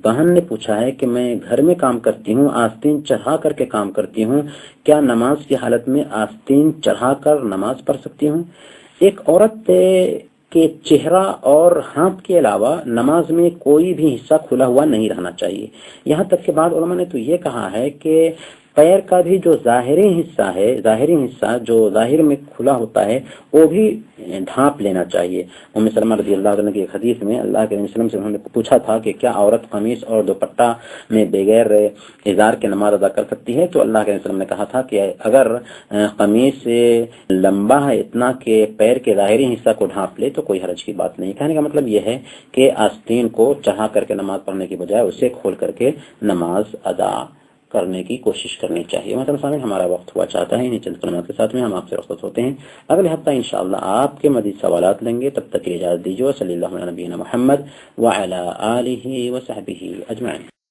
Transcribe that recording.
بہن نے پوچھا ہے کہ میں گھر میں کام کرتی ہوں، آستین چڑھا کر کے کام کرتی ہوں، کیا نماز کی حالت میں آستین چڑھا کر نماز پڑھ سکتی ہوں؟ ایک عورت کے چہرہ اور ہاتھ کے علاوہ نماز میں کوئی بھی حصہ کھلا ہوا نہیں رہنا چاہیے۔ یہاں تک کہ بعض علماء نے تو یہ کہا ہے کہ پیر کا بھی جو ظاہری حصہ جو ظاہر میں کھلا ہوتا ہے وہ بھی ڈھانپ لینا چاہیے۔ ام سلمہ رضی اللہ عنہ کی ایک حدیث میں اللہ کے وسلم سے انہوں نے پوچھا تھا کہ کیا عورت قمیص اور دوپٹہ میں بغیر ازار کے نماز ادا کر سکتی ہے؟ تو اللہ کے وسلم نے کہا تھا کہ اگر قمیص لمبا ہے اتنا کہ پیر کے ظاہری حصہ کو ڈھانپ لے تو کوئی حرج کی بات نہیں۔ کہنے کا مطلب یہ ہے کہ آستین کو چڑھا کر کے نماز پڑھنے کی بجائے اسے کھول کر کے نماز ادا کرنے کی کوشش کرنی چاہیے۔ مثلا سامنے ہمارا وقت ہوا چاہتا ہے، انہیں چند کلمات کے ساتھ میں ہم آپ سے رخصت ہوتے ہیں۔ اگلے ہفتہ انشاءاللہ آپ کے مزید سوالات لیں گے، تب تک اجازت دیجیے۔ صلی اللہ علیہ نبینا محمد وعلی آلہ وصحبہ اجمعین۔